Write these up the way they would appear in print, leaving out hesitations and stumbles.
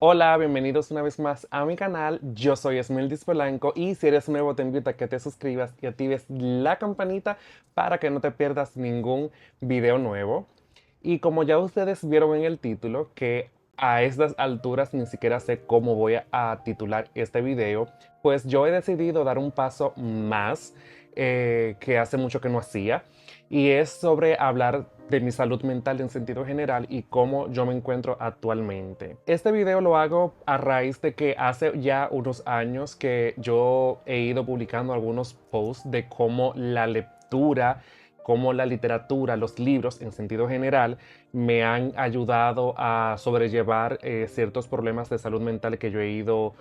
Hola, bienvenidos una vez más a mi canal. Yo soy Esmeldis Polanco y si eres nuevo te invito a que te suscribas y actives la campanita para que no te pierdas ningún video nuevo. Y como ya ustedes vieron en el título, que a estas alturas ni siquiera sé cómo voy a titular este video, pues yo he decidido dar un paso más que hace mucho que no hacía, y es sobre hablar de mi salud mental en sentido general y cómo yo me encuentro actualmente. Este video lo hago a raíz de que hace ya unos años que yo he ido publicando algunos posts de cómo la lectura, cómo la literatura, los libros en sentido general me han ayudado a sobrellevar ciertos problemas de salud mental que yo he ido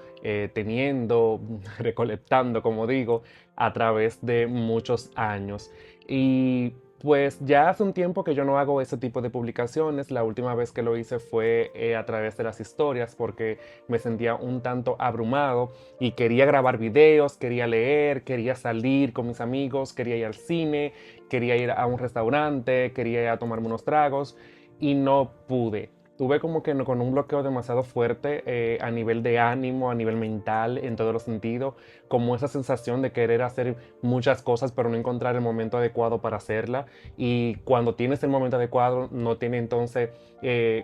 teniendo, recolectando, como digo, a través de muchos años. Y pues ya hace un tiempo que yo no hago ese tipo de publicaciones. La última vez que lo hice fue a través de las historias porque me sentía un tanto abrumado y quería grabar videos, quería leer, quería salir con mis amigos, quería ir al cine, quería ir a un restaurante, quería ir a tomarme unos tragos y no pude. Tuve como que con un bloqueo demasiado fuerte a nivel de ánimo, a nivel mental, en todos los sentidos, como esa sensación de querer hacer muchas cosas pero no encontrar el momento adecuado para hacerla, y cuando tienes el momento adecuado no tiene entonces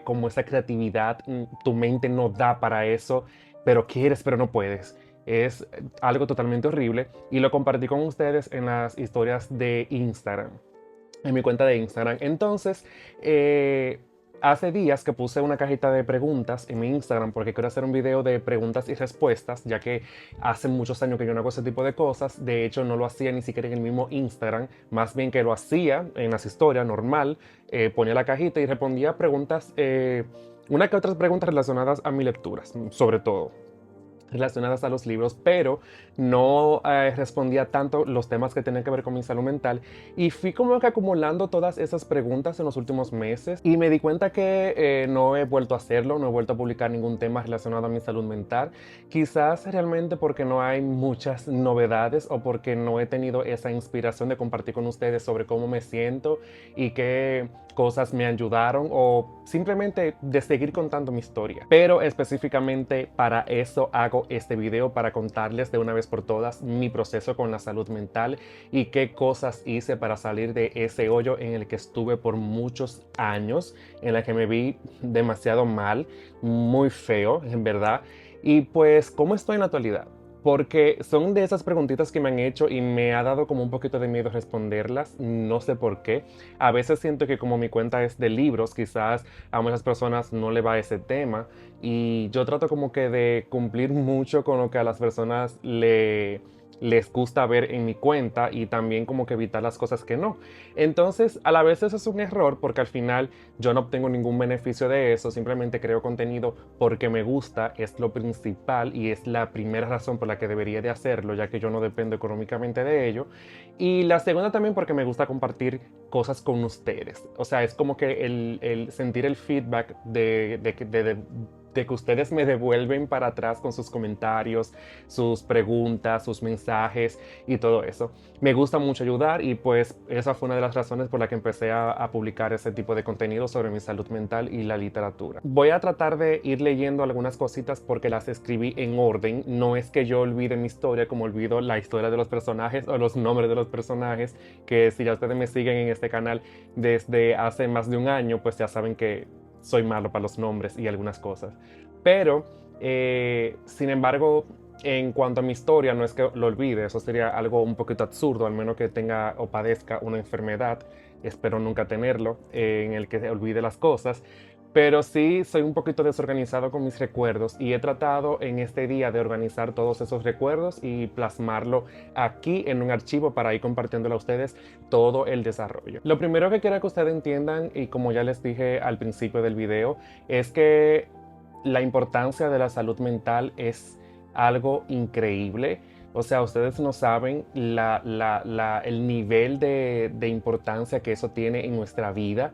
como esa creatividad, tu mente no da para eso, pero quieres pero no puedes. Es algo totalmente horrible y lo compartí con ustedes en las historias de Instagram, en mi cuenta de Instagram. Entonces, hace días que puse una cajita de preguntas en mi Instagram porque quiero hacer un video de preguntas y respuestas, ya que hace muchos años que yo no hago ese tipo de cosas. De hecho, no lo hacía ni siquiera en el mismo Instagram, más bien que lo hacía en las historias normal. Ponía la cajita y respondía preguntas, una que otras preguntas relacionadas a mis lecturas, sobre todo relacionadas a los libros, pero no respondía tanto los temas que tenían que ver con mi salud mental, y fui como que acumulando todas esas preguntas en los últimos meses y me di cuenta que no he vuelto a hacerlo, no he vuelto a publicar ningún tema relacionado a mi salud mental, quizás realmente porque no hay muchas novedades o porque no he tenido esa inspiración de compartir con ustedes sobre cómo me siento y qué cosas me ayudaron, o simplemente de seguir contando mi historia. Pero específicamente para eso hago este video, para contarles de una vez por todas mi proceso con la salud mental y qué cosas hice para salir de ese hoyo en el que estuve por muchos años, en la que me vi demasiado mal, muy feo, en verdad. Y pues, ¿cómo estoy en la actualidad? Porque son de esas preguntitas que me han hecho y me ha dado como un poquito de miedo responderlas, no sé por qué. A veces siento que como mi cuenta es de libros, quizás a muchas personas no le va ese tema, y yo trato como que de cumplir mucho con lo que a las personas les gusta ver en mi cuenta, y también como que evitar las cosas que no. Entonces, a la vez eso es un error porque al final yo no obtengo ningún beneficio de eso, simplemente creo contenido porque me gusta, es lo principal y es la primera razón por la que debería de hacerlo, ya que yo no dependo económicamente de ello. Y la segunda también porque me gusta compartir cosas con ustedes. O sea, es como que el sentir el feedback de que ustedes me devuelven para atrás con sus comentarios, sus preguntas, sus mensajes y todo eso. Me gusta mucho ayudar, y pues esa fue una de las razones por la que empecé a publicar ese tipo de contenido sobre mi salud mental y la literatura. Voy a tratar de ir leyendo algunas cositas porque las escribí en orden. No es que yo olvide mi historia como olvido la historia de los personajes o los nombres de los personajes, que si ya ustedes me siguen en este canal desde hace más de un año, pues ya saben que soy malo para los nombres y algunas cosas. Pero, sin embargo, en cuanto a mi historia, no es que lo olvide, eso sería algo un poquito absurdo, al menos que tenga o padezca una enfermedad, espero nunca tenerlo, en el que olvide las cosas. Pero sí soy un poquito desorganizado con mis recuerdos, y he tratado en este día de organizar todos esos recuerdos y plasmarlo aquí en un archivo para ir compartiéndolo a ustedes todo el desarrollo. Lo primero que quiero que ustedes entiendan, y como ya les dije al principio del video, es que la importancia de la salud mental es algo increíble. O sea, ustedes no saben el nivel de importancia que eso tiene en nuestra vida.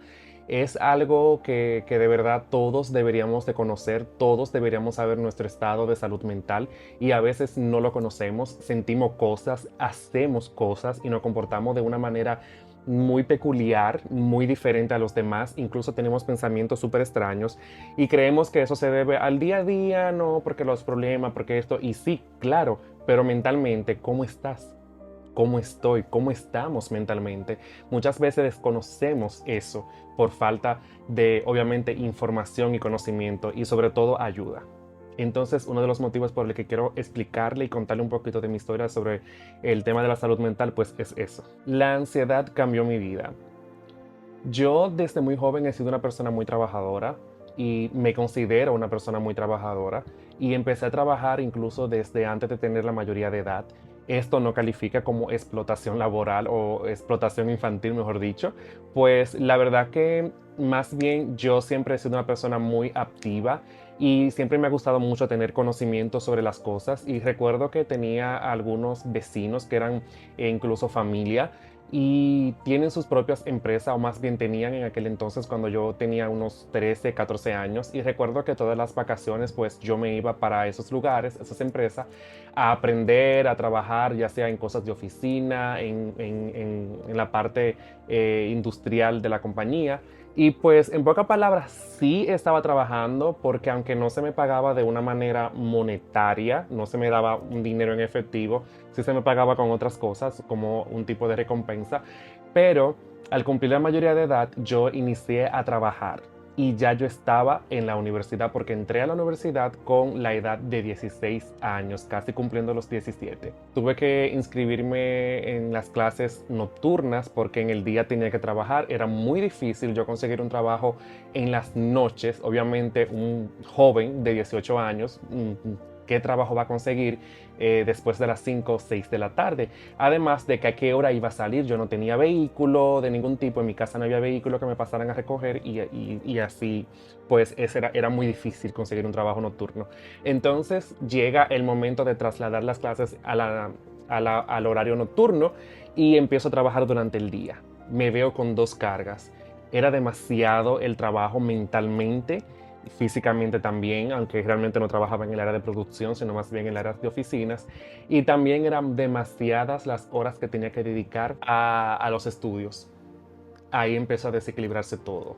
Es algo que de verdad todos deberíamos de conocer, todos deberíamos saber nuestro estado de salud mental, y a veces no lo conocemos, sentimos cosas, hacemos cosas y nos comportamos de una manera muy peculiar, muy diferente a los demás. Incluso tenemos pensamientos súper extraños y creemos que eso se debe al día a día, no, porque los problemas, porque esto. Y sí, claro, pero mentalmente, ¿cómo estás? ¿Cómo estoy? ¿Cómo estamos mentalmente? Muchas veces desconocemos eso por falta de, obviamente, información y conocimiento y sobre todo ayuda. Entonces, uno de los motivos por el que quiero explicarle y contarle un poquito de mi historia sobre el tema de la salud mental, pues es eso. La ansiedad cambió mi vida. Yo desde muy joven he sido una persona muy trabajadora y me considero una persona muy trabajadora y empecé a trabajar incluso desde antes de tener la mayoría de edad. Esto no califica como explotación laboral o explotación infantil, mejor dicho, pues la verdad que más bien yo siempre he sido una persona muy activa y siempre me ha gustado mucho tener conocimiento sobre las cosas y recuerdo que tenía algunos vecinos que eran incluso familia y tienen sus propias empresas, o más bien tenían en aquel entonces cuando yo tenía unos 13, 14 años. Y recuerdo que todas las vacaciones, pues yo me iba para esos lugares, esas empresas, a aprender, a trabajar, ya sea en cosas de oficina, en la parte industrial de la compañía. Y pues en pocas palabras sí estaba trabajando porque aunque no se me pagaba de una manera monetaria, no se me daba un dinero en efectivo, sí se me pagaba con otras cosas como un tipo de recompensa, pero al cumplir la mayoría de edad yo inicié a trabajar y ya yo estaba en la universidad porque entré a la universidad con la edad de 16 años, casi cumpliendo los 17. Tuve que inscribirme en las clases nocturnas porque en el día tenía que trabajar. Era muy difícil yo conseguir un trabajo en las noches. Obviamente un joven de 18 años, ¿qué trabajo va a conseguir después de las 5 o 6 de la tarde? Además de que a qué hora iba a salir, yo no tenía vehículo de ningún tipo, en mi casa no había vehículo que me pasaran a recoger y así, pues era muy difícil conseguir un trabajo nocturno. Entonces llega el momento de trasladar las clases al horario nocturno y empiezo a trabajar durante el día. Me veo con dos cargas. Era demasiado el trabajo mentalmente, físicamente también, aunque realmente no trabajaba en el área de producción, sino más bien en el área de oficinas. Y también eran demasiadas las horas que tenía que dedicar a los estudios. Ahí empezó a desequilibrarse todo.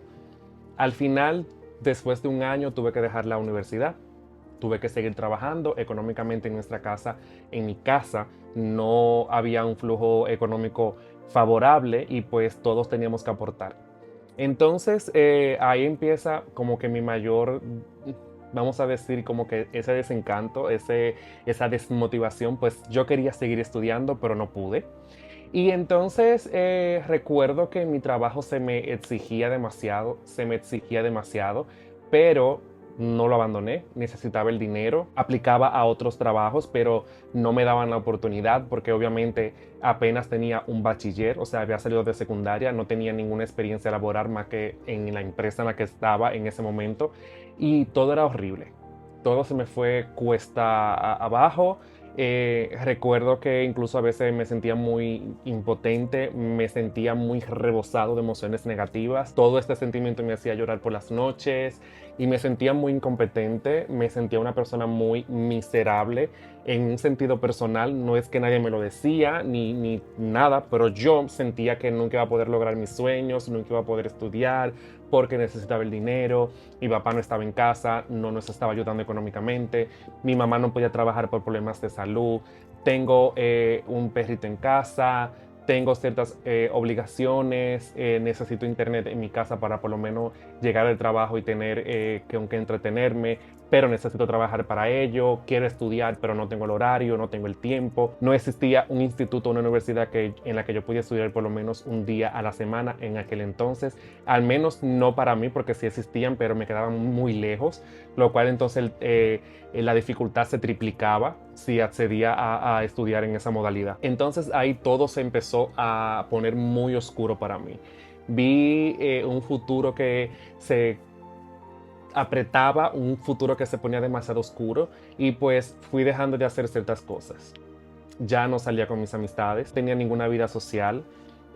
Al final, después de un año, tuve que dejar la universidad. Tuve que seguir trabajando económicamente en nuestra casa. En mi casa no había un flujo económico favorable y pues todos teníamos que aportar. Entonces ahí empieza como que mi mayor, vamos a decir, como que ese desencanto, esa desmotivación, pues yo quería seguir estudiando, pero no pude. Y entonces recuerdo que mi trabajo se me exigía demasiado, pero no lo abandoné, necesitaba el dinero, aplicaba a otros trabajos, pero no me daban la oportunidad porque obviamente apenas tenía un bachiller, o sea, había salido de secundaria, no tenía ninguna experiencia laboral más que en la empresa en la que estaba en ese momento y todo era horrible. Todo se me fue cuesta abajo. Recuerdo que incluso a veces me sentía muy impotente, me sentía muy rebosado de emociones negativas. Todo este sentimiento me hacía llorar por las noches y me sentía muy incompetente, me sentía una persona muy miserable en un sentido personal. No es que nadie me lo decía ni nada, pero yo sentía que nunca iba a poder lograr mis sueños, nunca iba a poder estudiar porque necesitaba el dinero. Mi papá no estaba en casa, no nos estaba ayudando económicamente, mi mamá no podía trabajar por problemas de salud, tengo un perrito en casa, tengo ciertas obligaciones, necesito internet en mi casa para por lo menos llegar al trabajo y tener con qué entretenerme, pero necesito trabajar para ello, quiero estudiar, pero no tengo el horario, no tengo el tiempo. No existía un instituto o una universidad en la que yo pudiera estudiar por lo menos un día a la semana en aquel entonces, al menos no para mí, porque sí existían, pero me quedaban muy lejos, lo cual entonces la dificultad se triplicaba si accedía a estudiar en esa modalidad. Entonces ahí todo se empezó a poner muy oscuro para mí. Vi un futuro que se apretaba, un futuro que se ponía demasiado oscuro y pues fui dejando de hacer ciertas cosas. Ya no salía con mis amistades, tenía ninguna vida social,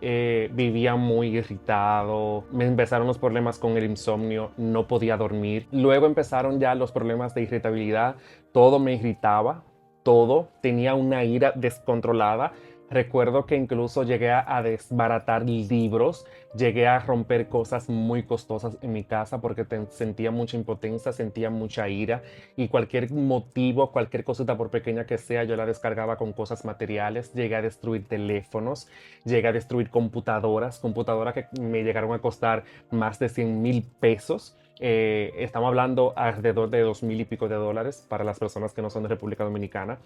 vivía muy irritado, me empezaron los problemas con el insomnio, no podía dormir, luego empezaron ya los problemas de irritabilidad, todo me irritaba, todo, tenía una ira descontrolada, Recuerdo que incluso llegué a desbaratar libros, llegué a romper cosas muy costosas en mi casa porque sentía mucha impotencia, sentía mucha ira y cualquier motivo, cualquier cosita por pequeña que sea, yo la descargaba con cosas materiales. Llegué a destruir teléfonos, llegué a destruir computadoras que me llegaron a costar más de 100,000 pesos. Estamos hablando alrededor de 2,000 y pico de dólares para las personas que no son de República Dominicana.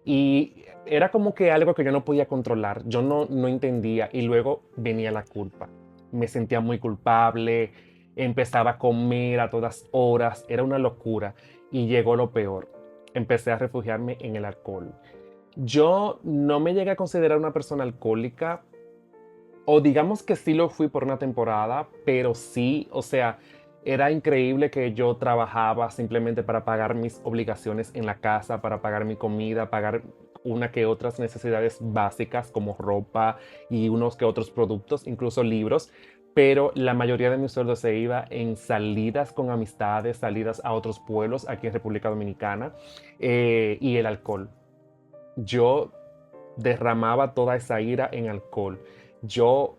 Y era como que algo que yo no podía controlar, yo no entendía y luego venía la culpa. Me sentía muy culpable, empezaba a comer a todas horas, era una locura y llegó lo peor. Empecé a refugiarme en el alcohol. Yo no me llegué a considerar una persona alcohólica, o digamos que sí lo fui por una temporada, pero sí, o sea, era increíble que yo trabajaba simplemente para pagar mis obligaciones en la casa, para pagar mi comida, pagar una que otras necesidades básicas como ropa y unos que otros productos, incluso libros. Pero la mayoría de mi sueldo se iba en salidas con amistades, salidas a otros pueblos aquí en República Dominicana, y el alcohol. Yo derramaba toda esa ira en alcohol. Yo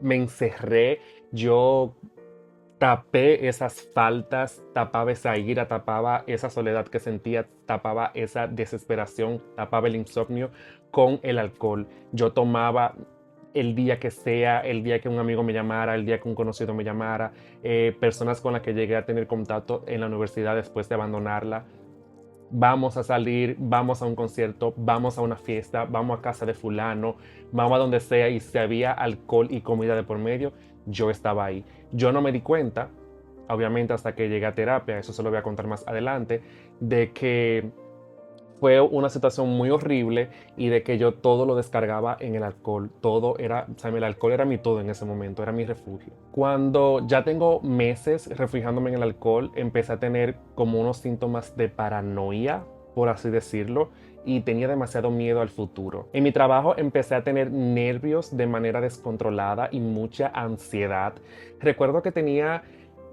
me encerré, yo tapé esas faltas, tapaba esa ira, tapaba esa soledad que sentía, tapaba esa desesperación, tapaba el insomnio con el alcohol. Yo tomaba el día que sea, el día que un amigo me llamara, el día que un conocido me llamara, personas con las que llegué a tener contacto en la universidad después de abandonarla. Vamos a salir, vamos a un concierto, vamos a una fiesta, vamos a casa de fulano, vamos a donde sea y si había alcohol y comida de por medio, yo estaba ahí. Yo no me di cuenta, obviamente hasta que llegué a terapia, eso se lo voy a contar más adelante, de que fue una situación muy horrible y de que yo todo lo descargaba en el alcohol. Todo era, o sea, el alcohol era mi todo en ese momento, era mi refugio. Cuando ya tengo meses refugiándome en el alcohol, empecé a tener como unos síntomas de paranoia, por así decirlo, y tenía demasiado miedo al futuro. En mi trabajo empecé a tener nervios de manera descontrolada y mucha ansiedad. Recuerdo que tenía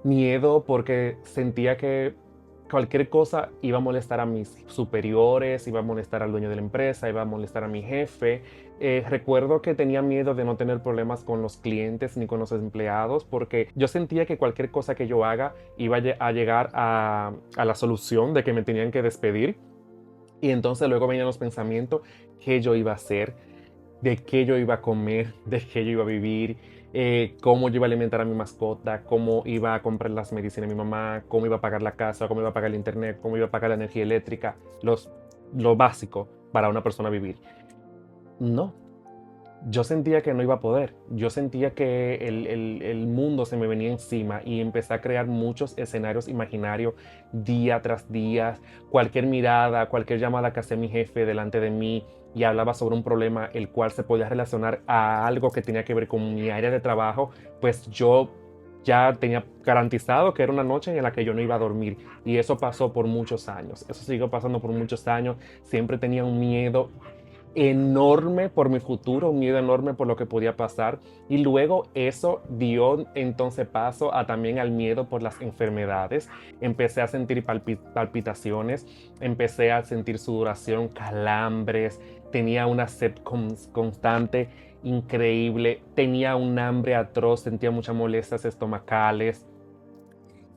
miedo porque sentía que cualquier cosa iba a molestar a mis superiores, iba a molestar al dueño de la empresa, iba a molestar a mi jefe. Recuerdo que tenía miedo de no tener problemas con los clientes ni con los empleados porque yo sentía que cualquier cosa que yo haga iba a llegar a la solución de que me tenían que despedir. Y entonces luego venían los pensamientos, qué yo iba a hacer, de qué yo iba a comer, de qué yo iba a vivir, cómo yo iba a alimentar a mi mascota, cómo iba a comprar las medicinas a mi mamá, cómo iba a pagar la casa, cómo iba a pagar el internet, cómo iba a pagar la energía eléctrica, lo básico para una persona vivir. No, yo sentía que no iba a poder. Yo sentía que el mundo se me venía encima y empecé a crear muchos escenarios imaginarios día tras día. Cualquier mirada, cualquier llamada que hacía mi jefe delante de mí y hablaba sobre un problema el cual se podía relacionar a algo que tenía que ver con mi área de trabajo, pues yo ya tenía garantizado que era una noche en la que yo no iba a dormir. Y eso pasó por muchos años. Eso siguió pasando por muchos años. Siempre tenía un miedo enorme por mi futuro, un miedo enorme por lo que podía pasar. Y luego eso dio entonces paso a también al miedo por las enfermedades. Empecé a sentir palpitaciones, empecé a sentir sudoración, calambres, tenía una sed constante, increíble, tenía un hambre atroz, sentía muchas molestias estomacales,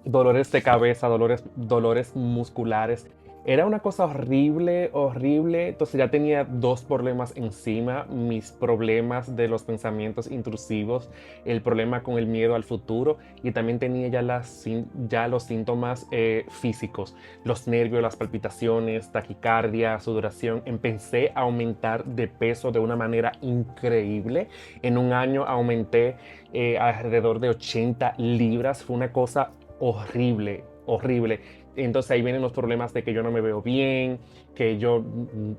dolores de cabeza, dolores musculares. Era una cosa horrible, horrible. Entonces ya tenía dos problemas encima, mis problemas de los pensamientos intrusivos, el problema con el miedo al futuro y también tenía ya los síntomas físicos, los nervios, las palpitaciones, taquicardia, sudoración. Empecé a aumentar de peso de una manera increíble. En un año aumenté alrededor de 80 libras. Fue una cosa horrible, horrible. Entonces ahí vienen los problemas de que yo no me veo bien, que yo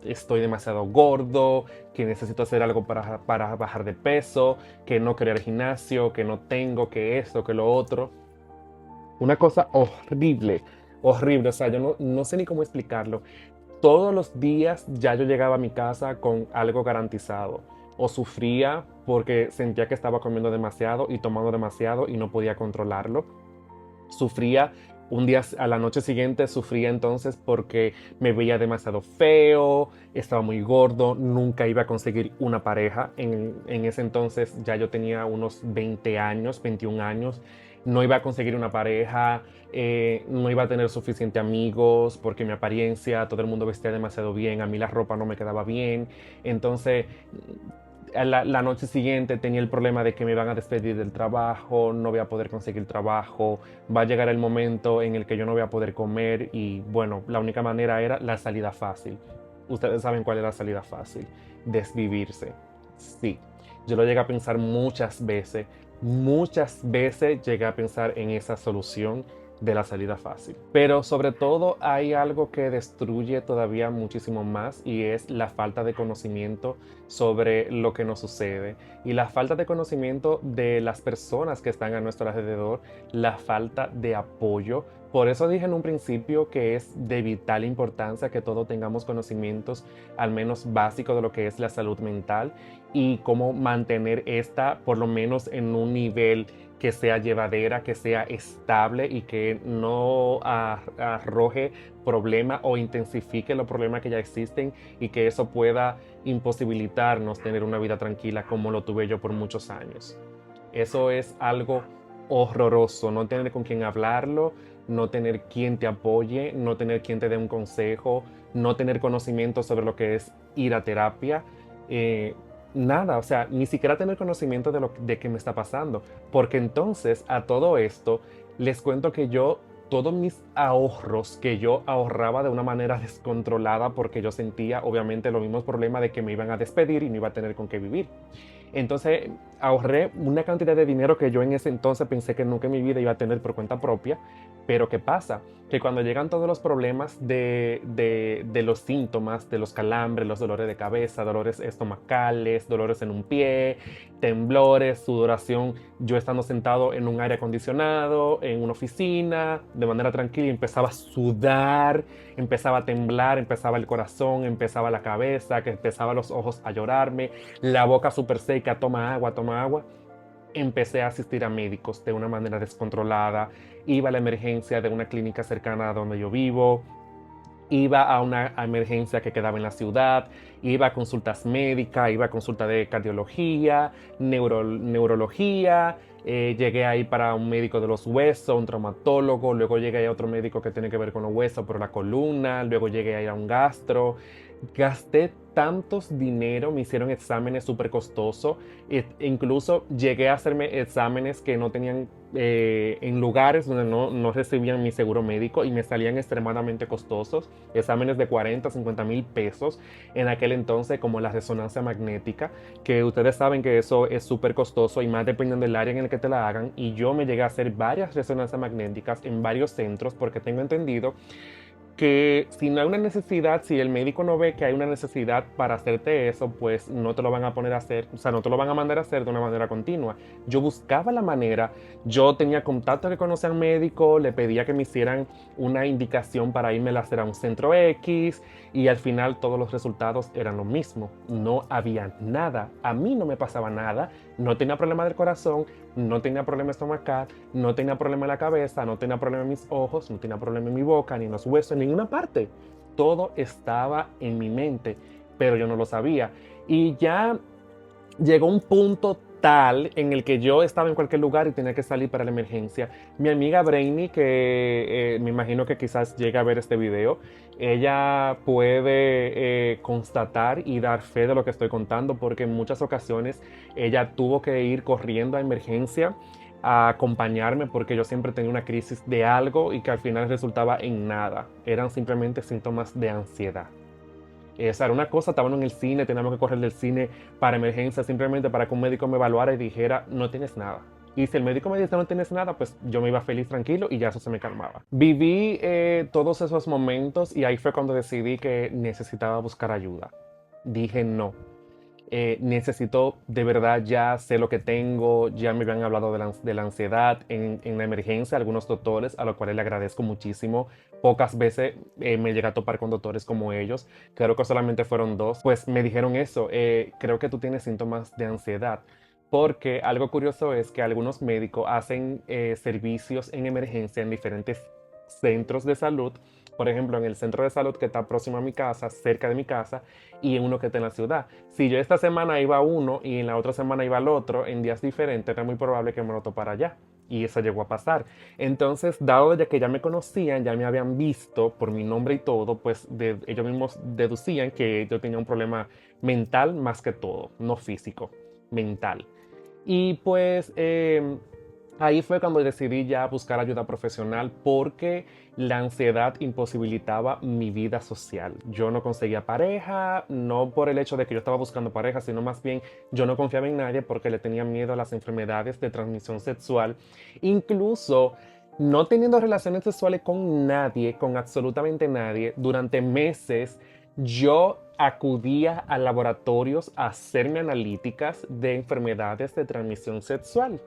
estoy demasiado gordo, que necesito hacer algo para bajar de peso, que no quiero ir al gimnasio, que no tengo, que esto, que lo otro. Una cosa horrible, horrible. O sea, yo no sé ni cómo explicarlo. Todos los días ya yo llegaba a mi casa con algo garantizado. O sufría porque sentía que estaba comiendo demasiado y tomando demasiado y no podía controlarlo. Sufría Un día a la noche siguiente sufría entonces porque me veía demasiado feo, estaba muy gordo, nunca iba a conseguir una pareja. En ese entonces ya yo tenía unos 20 años, 21 años. No iba a conseguir una pareja, no iba a tener suficiente amigos porque mi apariencia, todo el mundo vestía demasiado bien, a mí la ropa no me quedaba bien. Entonces a la noche siguiente tenía el problema de que me iban a despedir del trabajo, no voy a poder conseguir trabajo, va a llegar el momento en el que yo no voy a poder comer y bueno, la única manera era la salida fácil. Ustedes saben cuál es la salida fácil, desvivirse. Sí, yo lo llegué a pensar muchas veces llegué a pensar en esa solución de la salida fácil. Pero sobre todo hay algo que destruye todavía muchísimo más y es la falta de conocimiento sobre lo que nos sucede y la falta de conocimiento de las personas que están a nuestro alrededor, la falta de apoyo. Por eso dije en un principio que es de vital importancia que todos tengamos conocimientos al menos básicos de lo que es la salud mental y cómo mantener esta por lo menos en un nivel que sea llevadera, que sea estable y que no arroje problemas o intensifique los problemas que ya existen y que eso pueda imposibilitarnos tener una vida tranquila como lo tuve yo por muchos años. Eso es algo horroroso, no tener con quién hablarlo, no tener quien te apoye, no tener quien te dé un consejo, no tener conocimiento sobre lo que es ir a terapia. eh, Nada, o sea, ni siquiera tener conocimiento de qué me está pasando. Porque entonces a todo esto les cuento que yo, todos mis ahorros que yo ahorraba de una manera descontrolada porque yo sentía obviamente los mismos problemas de que me iban a despedir y no iba a tener con qué vivir. Entonces ahorré una cantidad de dinero que yo en ese entonces pensé que nunca en mi vida iba a tener por cuenta propia. Pero ¿qué pasa? Que cuando llegan todos los problemas de los síntomas, de los calambres, los dolores de cabeza, dolores estomacales, dolores en un pie, temblores, sudoración, yo estando sentado en un aire acondicionado, en una oficina, de manera tranquila, empezaba a sudar, empezaba a temblar, empezaba el corazón, empezaba la cabeza, que empezaba los ojos a llorarme, la boca súper seca, toma agua, toma agua. Empecé a asistir a médicos de una manera descontrolada, iba a la emergencia de una clínica cercana a donde yo vivo, iba a una emergencia que quedaba en la ciudad, iba a consultas médicas, iba a consulta de cardiología, neurología, llegué ahí para un médico de los huesos, un traumatólogo, luego llegué a otro médico que tiene que ver con los huesos, pero la columna, luego llegué a ir a un gastro. Gasté tantos dinero, me hicieron exámenes súper costosos, incluso llegué a hacerme exámenes que no tenían en lugares donde no recibían mi seguro médico y me salían extremadamente costosos, exámenes de 40, 50 mil pesos en aquel entonces, como la resonancia magnética, que ustedes saben que eso es súper costoso y más dependiendo del área en el que te la hagan, y yo me llegué a hacer varias resonancias magnéticas en varios centros porque tengo entendido que si no hay una necesidad, si el médico no ve que hay una necesidad para hacerte eso, pues no te lo van a poner a hacer, o sea, no te lo van a mandar a hacer de una manera continua. Yo buscaba la manera, yo tenía contactos que conocían médicos, le pedía que me hicieran una indicación para irme a hacer a un centro X y al final todos los resultados eran lo mismo. No había nada, a mí no me pasaba nada, no tenía problema del corazón, no tenía problema estomacal, no tenía problema en la cabeza, no tenía problema en mis ojos, no tenía problema en mi boca, ni en los huesos, en ninguna parte. Todo estaba en mi mente, pero yo no lo sabía. Y ya llegó un punto tal en el que yo estaba en cualquier lugar y tenía que salir para la emergencia. Mi amiga Brainy, que me imagino que quizás llegue a ver este video, ella puede constatar y dar fe de lo que estoy contando porque en muchas ocasiones ella tuvo que ir corriendo a emergencia a acompañarme porque yo siempre tenía una crisis de algo y que al final resultaba en nada. Eran simplemente síntomas de ansiedad. O sea, era una cosa, estábamos en el cine, teníamos que correr del cine para emergencia, simplemente para que un médico me evaluara y dijera, no tienes nada. Y si el médico me dice no tienes nada, pues yo me iba feliz, tranquilo y ya eso se me calmaba. Viví todos esos momentos y ahí fue cuando decidí que necesitaba buscar ayuda. Dije no. Necesito de verdad, ya sé lo que tengo, ya me habían hablado de la ansiedad en la emergencia, algunos doctores a los cuales le agradezco muchísimo. Pocas veces me llegué a topar con doctores como ellos, creo que solamente fueron dos, pues me dijeron eso, creo que tú tienes síntomas de ansiedad. Porque algo curioso es que algunos médicos hacen servicios en emergencia en diferentes centros de salud. Por ejemplo, en el centro de salud que está próximo a mi casa, cerca de mi casa, y en uno que está en la ciudad. Si yo esta semana iba a uno y en la otra semana iba al otro, en días diferentes, era muy probable que me lo topara allá. Y eso llegó a pasar. Entonces, dado ya que ya me conocían, ya me habían visto por mi nombre y todo, pues ellos mismos deducían que yo tenía un problema mental más que todo, no físico, mental. Y pues ahí fue cuando decidí ya buscar ayuda profesional porque la ansiedad imposibilitaba mi vida social. Yo no conseguía pareja, no por el hecho de que yo estaba buscando pareja, sino más bien yo no confiaba en nadie porque le tenía miedo a las enfermedades de transmisión sexual. Incluso no teniendo relaciones sexuales con nadie, con absolutamente nadie, durante meses yo acudía a laboratorios a hacerme analíticas de enfermedades de transmisión sexual.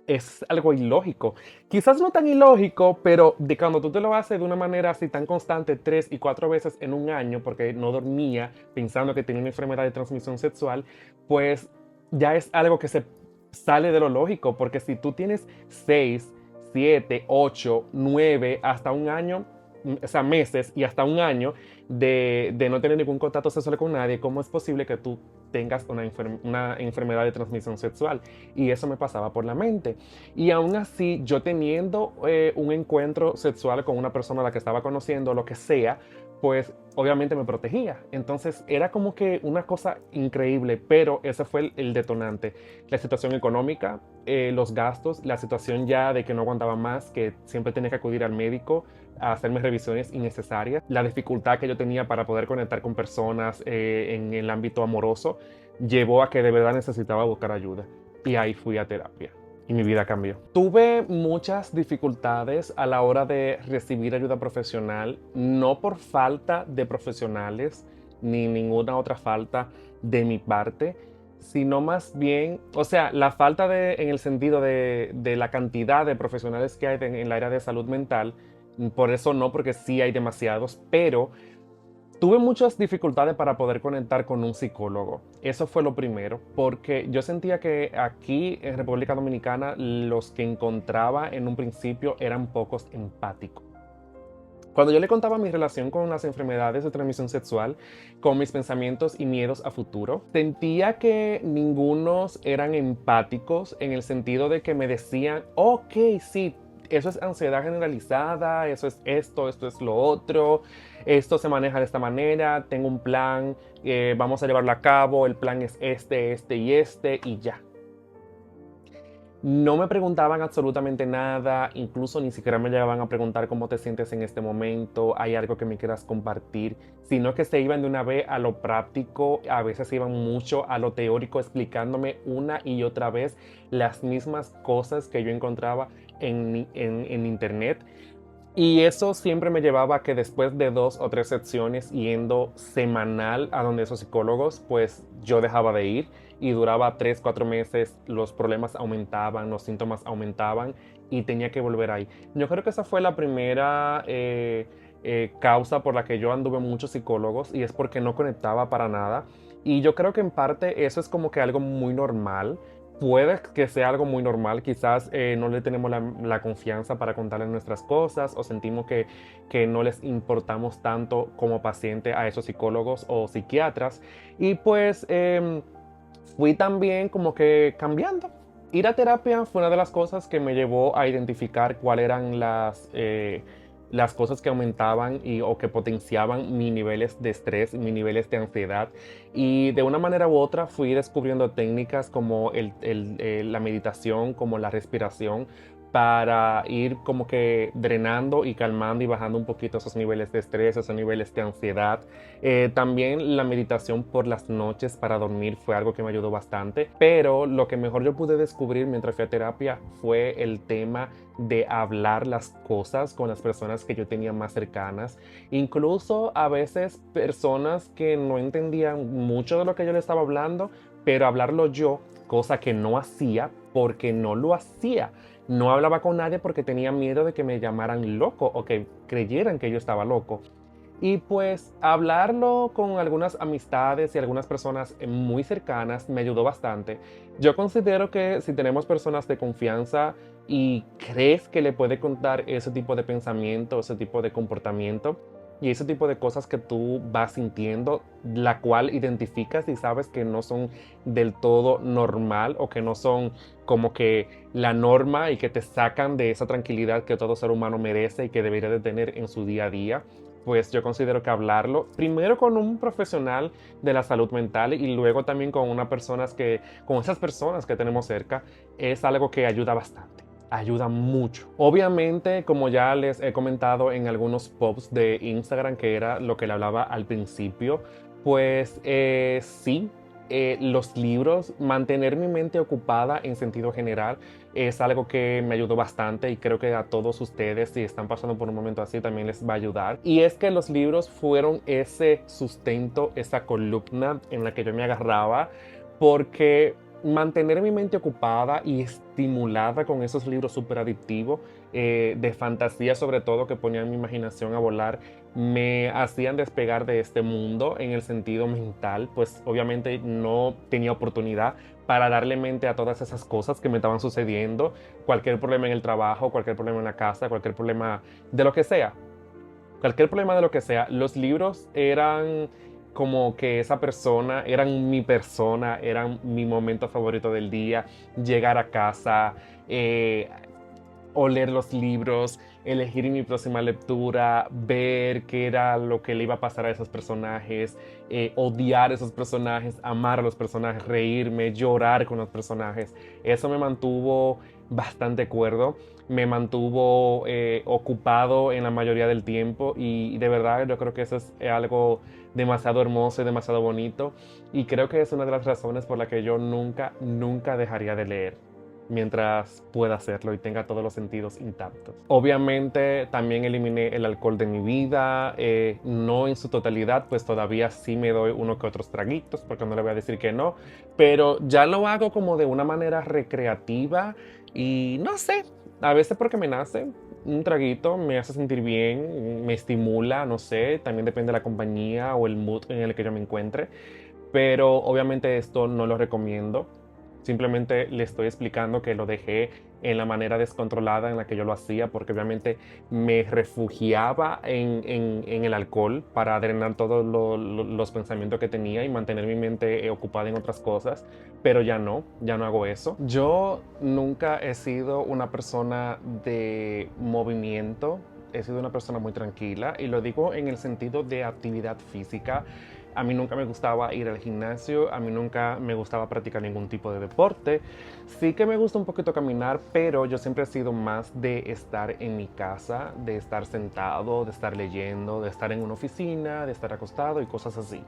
Es algo ilógico. Quizás no tan ilógico, pero de cuando tú te lo haces de una manera así tan constante 3 y 4 veces en un año, porque no dormía pensando que tenía una enfermedad de transmisión sexual, pues ya es algo que se sale de lo lógico, porque si tú tienes 6, 7, 8, 9, hasta un año, o sea, meses y hasta un año de no tener ningún contacto sexual con nadie, ¿cómo es posible que tú tengas una enfermedad de transmisión sexual? Y eso me pasaba por la mente. Y aún así, yo teniendo un encuentro sexual con una persona a la que estaba conociendo, lo que sea, pues obviamente me protegía. Entonces era como que una cosa increíble, pero ese fue el detonante. La situación económica, los gastos, la situación ya de que no aguantaba más, que siempre tenía que acudir al médico a hacerme revisiones innecesarias, la dificultad que yo tenía para poder conectar con personas en el ámbito amoroso, llevó a que de verdad necesitaba buscar ayuda. Y ahí fui a terapia y mi vida cambió. Tuve muchas dificultades a la hora de recibir ayuda profesional, no por falta de profesionales ni ninguna otra falta de mi parte, sino más bien, o sea, la falta en el sentido de la cantidad de profesionales que hay en el área de salud mental. Por eso no, porque sí hay demasiados, pero tuve muchas dificultades para poder conectar con un psicólogo. Eso fue lo primero, porque yo sentía que aquí en República Dominicana los que encontraba en un principio eran pocos empáticos. Cuando yo le contaba mi relación con las enfermedades de transmisión sexual, con mis pensamientos y miedos a futuro, sentía que ningunos eran empáticos en el sentido de que me decían, ok, sí, eso es ansiedad generalizada, eso es esto es lo otro, esto se maneja de esta manera, tengo un plan, vamos a llevarlo a cabo, el plan es este y ya. No me preguntaban absolutamente nada, incluso ni siquiera me llegaban a preguntar cómo te sientes en este momento, hay algo que me quieras compartir, sino que se iban de una vez a lo práctico, a veces iban mucho a lo teórico, explicándome una y otra vez las mismas cosas que yo encontraba en internet. Y eso siempre me llevaba a que después de 2 o 3 secciones yendo semanal a donde esos psicólogos, pues yo dejaba de ir y duraba 3, 4 meses, los problemas aumentaban, los síntomas aumentaban y tenía que volver ahí. Yo creo que esa fue la primera causa por la que yo anduve muchos psicólogos y es porque no conectaba para nada. Y yo creo que en parte eso es como que algo muy normal. Puede que sea algo muy normal, quizás no le tenemos la confianza para contarles nuestras cosas o sentimos que no les importamos tanto como paciente a esos psicólogos o psiquiatras. Y pues fui también como que cambiando. Ir a terapia fue una de las cosas que me llevó a identificar cuáles eran las cosas que aumentaban o que potenciaban mis niveles de estrés, mis niveles de ansiedad. Y de una manera u otra fui descubriendo técnicas como la meditación, como la respiración, para ir como que drenando y calmando y bajando un poquito esos niveles de estrés, esos niveles de ansiedad. También la meditación por las noches para dormir fue algo que me ayudó bastante, pero lo que mejor yo pude descubrir mientras fui a terapia fue el tema de hablar las cosas con las personas que yo tenía más cercanas, incluso a veces personas que no entendían mucho de lo que yo le estaba hablando, pero hablarlo yo, cosa que no hacía porque no lo hacía. No hablaba con nadie porque tenía miedo de que me llamaran loco o que creyeran que yo estaba loco. Y pues hablarlo con algunas amistades y algunas personas muy cercanas me ayudó bastante. Yo considero que si tenemos personas de confianza y crees que le puede contar ese tipo de pensamiento, ese tipo de comportamiento y ese tipo de cosas que tú vas sintiendo, la cual identificas y sabes que no son del todo normal o que no son como que la norma y que te sacan de esa tranquilidad que todo ser humano merece y que debería de tener en su día a día. Pues yo considero que hablarlo primero con un profesional de la salud mental y luego también con con esas personas que tenemos cerca, es algo que ayuda bastante. Ayuda mucho. Obviamente, como ya les he comentado en algunos posts de Instagram, que era lo que le hablaba al principio, pues sí, los libros, mantener mi mente ocupada en sentido general es algo que me ayudó bastante y creo que a todos ustedes, si están pasando por un momento así, también les va a ayudar. Y es que los libros fueron ese sustento, esa columna en la que yo me agarraba, porque mantener mi mente ocupada y estimulada con esos libros súper adictivos, de fantasía sobre todo, que ponían mi imaginación a volar, me hacían despegar de este mundo en el sentido mental, pues obviamente no tenía oportunidad para darle mente a todas esas cosas que me estaban sucediendo, cualquier problema en el trabajo, cualquier problema en la casa, cualquier problema de lo que sea. Cualquier problema de lo que sea, los libros eran como que esa persona, eran mi persona, eran mi momento favorito del día, llegar a casa, eh, oler los libros, elegir mi próxima lectura, ver qué era lo que le iba a pasar a esos personajes, odiar a esos personajes, amar a los personajes, reírme, llorar con los personajes. Eso me mantuvo bastante cuerdo, me mantuvo ocupado en la mayoría del tiempo y de verdad yo creo que eso es algo demasiado hermoso y demasiado bonito y creo que es una de las razones por la que yo nunca dejaría de leer mientras pueda hacerlo y tenga todos los sentidos intactos. Obviamente también eliminé el alcohol de mi vida, no en su totalidad, pues todavía sí me doy uno que otros traguitos, porque no le voy a decir que no, pero ya lo hago como de una manera recreativa y no sé, a veces porque me nace. Un traguito me hace sentir bien, me estimula, no sé, también depende de la compañía o el mood en el que yo me encuentre, pero obviamente esto no lo recomiendo. Simplemente le estoy explicando que lo dejé en la manera descontrolada en la que yo lo hacía, porque obviamente me refugiaba en el alcohol para drenar todos los pensamientos que tenía y mantener mi mente ocupada en otras cosas, pero ya no hago eso. Yo nunca he sido una persona de movimiento, he sido una persona muy tranquila y lo digo en el sentido de actividad física. A mí nunca me gustaba ir al gimnasio, a mí nunca me gustaba practicar ningún tipo de deporte. Sí que me gusta un poquito caminar, pero yo siempre he sido más de estar en mi casa, de estar sentado, de estar leyendo, de estar en una oficina, de estar acostado y cosas así.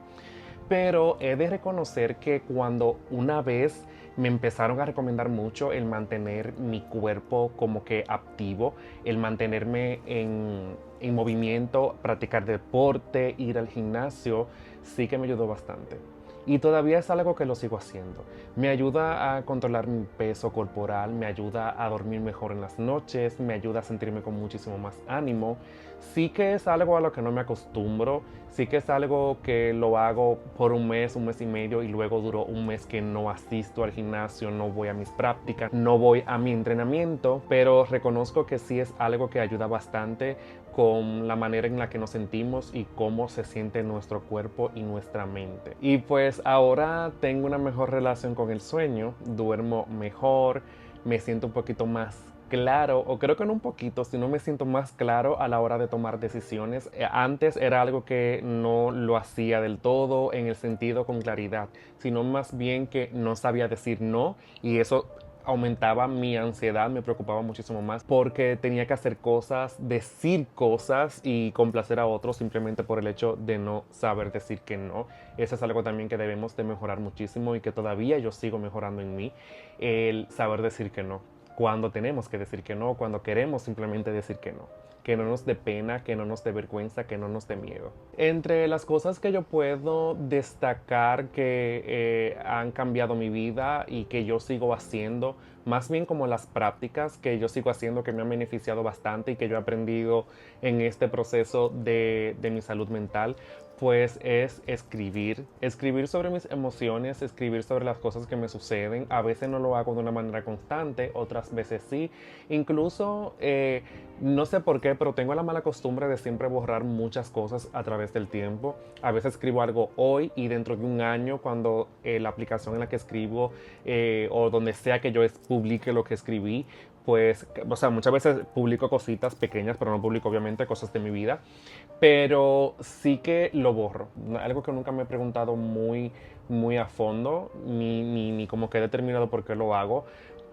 Pero he de reconocer que cuando una vez me empezaron a recomendar mucho el mantener mi cuerpo como que activo, el mantenerme en movimiento, practicar deporte, ir al gimnasio, sí que me ayudó bastante. Y todavía es algo que lo sigo haciendo. Me ayuda a controlar mi peso corporal, me ayuda a dormir mejor en las noches, me ayuda a sentirme con muchísimo más ánimo. Sí que es algo a lo que no me acostumbro, sí que es algo que lo hago por un mes y medio y luego duró un mes que no asisto al gimnasio, no voy a mis prácticas, no voy a mi entrenamiento, pero reconozco que sí es algo que ayuda bastante con la manera en la que nos sentimos y cómo se siente nuestro cuerpo y nuestra mente. Y pues ahora tengo una mejor relación con el sueño, duermo mejor, me siento un poquito más claro, o creo que no un poquito, sino me siento más claro a la hora de tomar decisiones. Antes era algo que no lo hacía del todo en el sentido con claridad, sino más bien que no sabía decir no y eso aumentaba mi ansiedad, me preocupaba muchísimo más porque tenía que hacer cosas, decir cosas y complacer a otros simplemente por el hecho de no saber decir que no. Eso es algo también que debemos de mejorar muchísimo y que todavía yo sigo mejorando en mí, el saber decir que no. Cuando tenemos que decir que no, cuando queremos simplemente decir que no. que no nos dé pena, que no nos dé vergüenza, que no nos dé miedo. Entre las cosas que yo puedo destacar que han cambiado mi vida y que yo sigo haciendo, más bien como las prácticas que yo sigo haciendo que me han beneficiado bastante y que yo he aprendido en este proceso de mi salud mental, pues es escribir sobre mis emociones, escribir sobre las cosas que me suceden. A veces no lo hago de una manera constante, otras veces sí. Incluso, no sé por qué, pero tengo la mala costumbre de siempre borrar muchas cosas a través del tiempo. A veces escribo algo hoy y dentro de un año, cuando la aplicación en la que escribo o donde sea que yo publique lo que escribí, pues, o sea, muchas veces publico cositas pequeñas, pero no publico obviamente cosas de mi vida, pero sí que lo borro. Algo que nunca me he preguntado muy a fondo, ni como que he determinado por qué lo hago,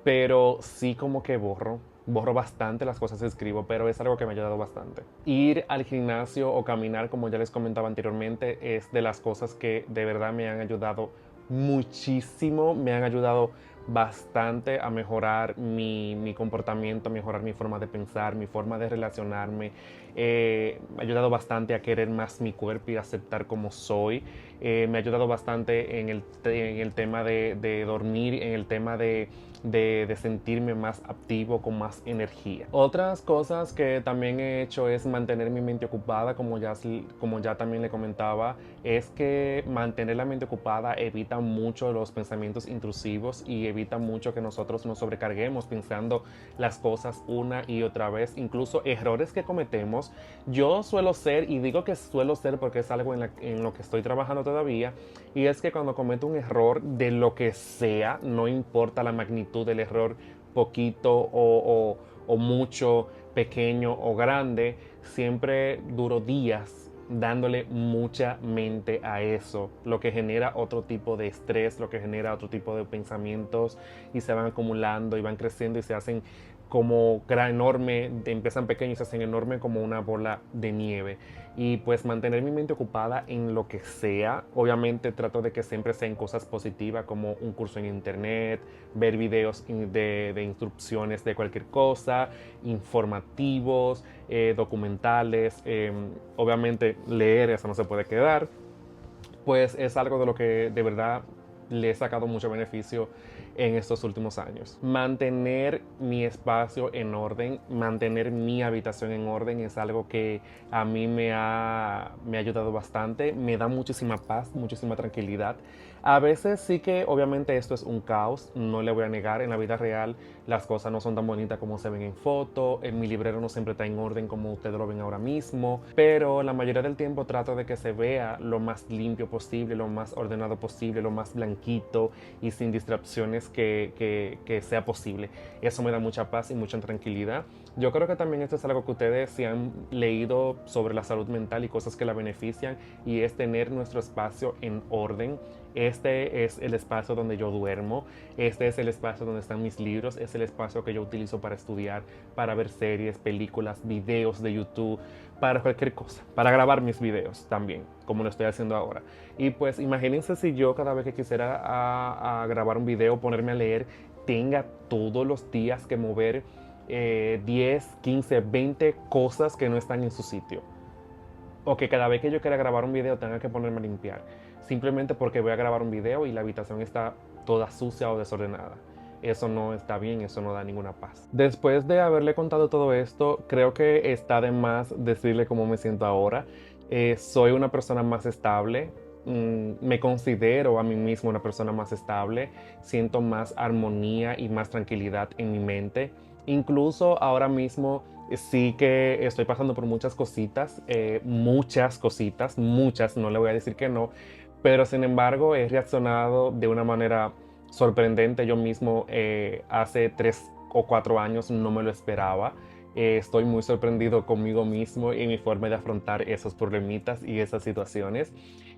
pero sí como que borro. Borro bastante las cosas que escribo, pero es algo que me ha ayudado bastante. Ir al gimnasio o caminar, como ya les comentaba anteriormente, es de las cosas que de verdad me han ayudado muchísimo, me han ayudado bastante a mejorar mi comportamiento, a mejorar mi forma de pensar, mi forma de relacionarme. Me ha ayudado bastante a querer más mi cuerpo y aceptar como soy. Me ha ayudado bastante en el tema de dormir, en el tema de sentirme más activo, con más energía. Otras cosas que también he hecho es mantener mi mente ocupada, como ya también le comentaba, es que mantener la mente ocupada evita mucho los pensamientos intrusivos y evita mucho que nosotros nos sobrecarguemos pensando las cosas una y otra vez, incluso errores que cometemos. Yo suelo ser, y digo que suelo ser porque es algo en lo que estoy trabajando todavía, y es que cuando cometo un error de lo que sea, no importa la magnitud del error, poquito o mucho, pequeño o grande, siempre duro días dándole mucha mente a eso, lo que genera otro tipo de estrés, lo que genera otro tipo de pensamientos y se van acumulando y van creciendo y se hacen como gran enorme, empiezan pequeños y se hacen enorme como una bola de nieve. Y pues mantener mi mente ocupada en lo que sea, obviamente trato de que siempre sean cosas positivas como un curso en internet, ver videos de instrucciones de cualquier cosa, informativos, documentales, obviamente leer, eso no se puede quedar, pues es algo de lo que de verdad le he sacado mucho beneficio en estos últimos años. Mantener mi espacio en orden, mantener mi habitación en orden es algo que a mí me ha ayudado bastante, me da muchísima paz, muchísima tranquilidad. A veces sí que obviamente esto es un caos, no le voy a negar, en la vida real las cosas no son tan bonitas como se ven en foto, en mi librero no siempre está en orden como ustedes lo ven ahora mismo, pero la mayoría del tiempo trato de que se vea lo más limpio posible, lo más ordenado posible, lo más blanquito y sin distracciones que sea posible. Eso me da mucha paz y mucha tranquilidad. Yo creo que también esto es algo que ustedes si han leído sobre la salud mental y cosas que la benefician, y es tener nuestro espacio en orden. Este es el espacio donde yo duermo, este es el espacio donde están mis libros, es el espacio que yo utilizo para estudiar, para ver series, películas, videos de YouTube, para cualquier cosa, para grabar mis videos también, como lo estoy haciendo ahora. Y pues imagínense si yo cada vez que quisiera a grabar un video, ponerme a leer, tenga todos los días que mover 10, 15, 20 cosas que no están en su sitio. O que cada vez que yo quiera grabar un video tenga que ponerme a limpiar. Simplemente porque voy a grabar un video y la habitación está toda sucia o desordenada. Eso no está bien, eso no da ninguna paz. Después de haberle contado todo esto, creo que está de más decirle cómo me siento ahora. Soy una persona más estable. Me considero a mí mismo una persona más estable. Siento más armonía y más tranquilidad en mi mente. Incluso ahora mismo sí que estoy pasando por muchas cositas, muchas, no le voy a decir que no, pero sin embargo he reaccionado de una manera sorprendente. Yo mismo hace 3 o 4 años no me lo esperaba. Estoy muy sorprendido conmigo mismo y mi forma de afrontar esos problemitas y esas situaciones.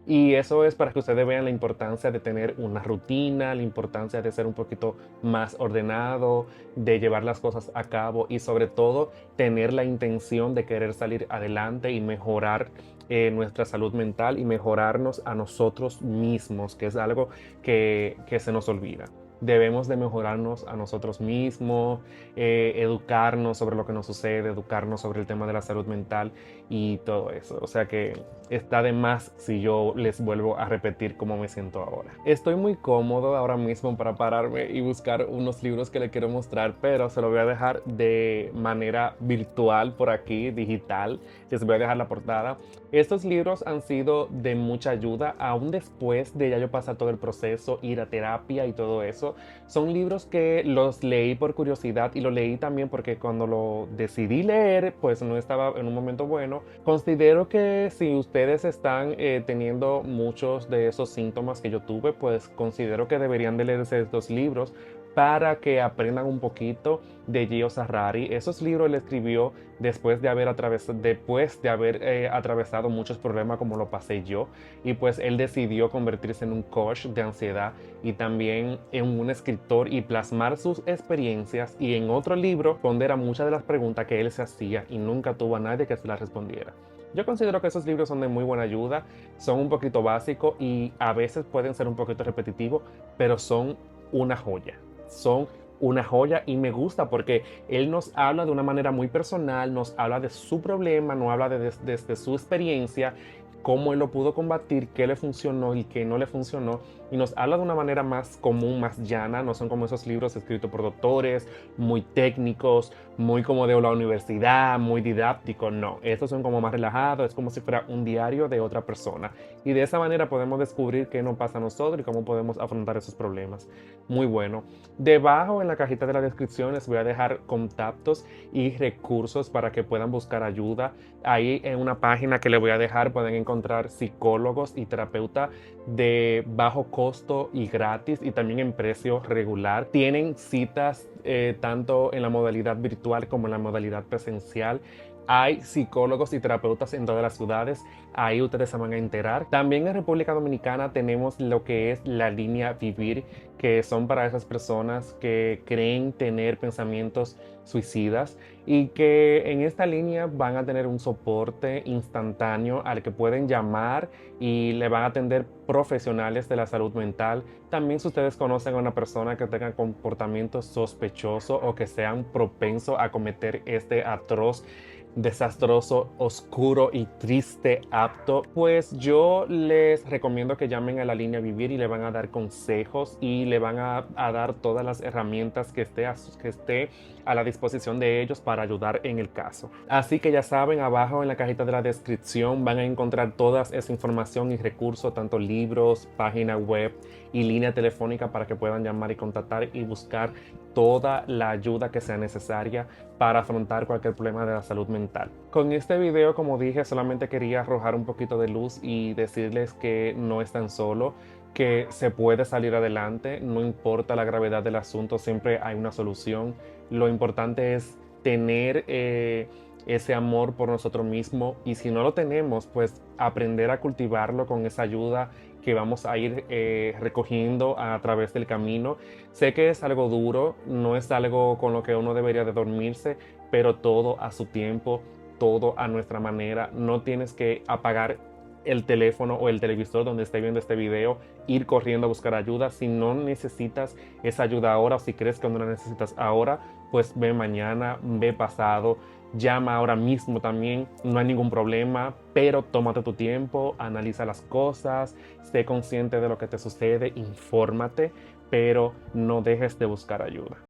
Y eso es para que ustedes vean la importancia de tener una rutina, la importancia de ser un poquito más ordenado, de llevar las cosas a cabo y sobre todo tener la intención de querer salir adelante y mejorar nuestra salud mental y mejorarnos a nosotros mismos, que es algo que se nos olvida. debemos de mejorarnos a nosotros mismos, educarnos sobre lo que nos sucede, educarnos sobre el tema de la salud mental y todo eso. O sea que está de más si yo les vuelvo a repetir cómo me siento ahora. Estoy muy cómodo ahora mismo para pararme y buscar unos libros que les quiero mostrar, pero se lo voy a dejar de manera virtual por aquí, digital. Les voy a dejar la portada. Estos libros han sido de mucha ayuda, aún después de ya yo pasar todo el proceso, ir a terapia y todo eso. Son libros que los leí por curiosidad y lo leí también porque cuando lo decidí leer, pues no estaba en un momento bueno. Considero que si ustedes están teniendo muchos de esos síntomas que yo tuve, pues considero que deberían de leerse estos libros para que aprendan un poquito de Gio Sarrari. Esos libros él escribió después de haber atravesado muchos problemas como lo pasé yo, y pues él decidió convertirse en un coach de ansiedad y también en un escritor y plasmar sus experiencias, y en otro libro responder a muchas de las preguntas que él se hacía y nunca tuvo a nadie que se las respondiera. Yo considero que esos libros son de muy buena ayuda, son un poquito básicos y a veces pueden ser un poquito repetitivos, pero son una joya. Son una joya y me gusta porque él nos habla de una manera muy personal, nos habla de su problema, nos habla desde su experiencia, cómo él lo pudo combatir, qué le funcionó y qué no le funcionó, y nos habla de una manera más común, más llana. No son como esos libros escritos por doctores, muy técnicos, muy como de la universidad, muy didácticos. No, estos son como más relajados, es como si fuera un diario de otra persona, y de esa manera podemos descubrir qué nos pasa a nosotros y cómo podemos afrontar esos problemas. Muy bueno. Debajo en la cajita de la descripción les voy a dejar contactos y recursos para que puedan buscar ayuda. Ahí en una página que les voy a dejar pueden encontrar psicólogos y terapeutas de bajo costo y gratis, y también en precio regular. Tienen citas tanto en la modalidad virtual como en la modalidad presencial. Hay psicólogos y terapeutas en todas las ciudades, ahí ustedes se van a enterar. También en República Dominicana tenemos lo que es la línea Vivir, que son para esas personas que creen tener pensamientos suicidas, y que en esta línea van a tener un soporte instantáneo al que pueden llamar y le van a atender profesionales de la salud mental. También si ustedes conocen a una persona que tenga comportamientos sospechosos o que sean propensos a cometer este atroz, desastroso, oscuro y triste acto, pues yo les recomiendo que llamen a la línea Vivir y le van a dar consejos y le van a dar todas las herramientas que esté a la disposición de ellos para ayudar en el caso. Así que ya saben, abajo en la cajita de la descripción van a encontrar toda esa información y recursos, tanto libros, página web y línea telefónica, para que puedan llamar y contactar y buscar toda la ayuda que sea necesaria para afrontar cualquier problema de la salud mental. Con este video, como dije, solamente quería arrojar un poquito de luz y decirles que no están solos, que se puede salir adelante, no importa la gravedad del asunto, siempre hay una solución. Lo importante es tener ese amor por nosotros mismos, y si no lo tenemos, pues aprender a cultivarlo con esa ayuda que vamos a ir recogiendo a través del camino. Sé que es algo duro, no es algo con lo que uno debería de dormirse, pero todo a su tiempo, todo a nuestra manera. No tienes que apagar el teléfono o el televisor donde esté viendo este video, ir corriendo a buscar ayuda. Si no necesitas esa ayuda ahora, o si crees que no la necesitas ahora, pues ve mañana, ve pasado, llama ahora mismo también, no hay ningún problema, pero tómate tu tiempo, analiza las cosas, sé consciente de lo que te sucede, infórmate, pero no dejes de buscar ayuda.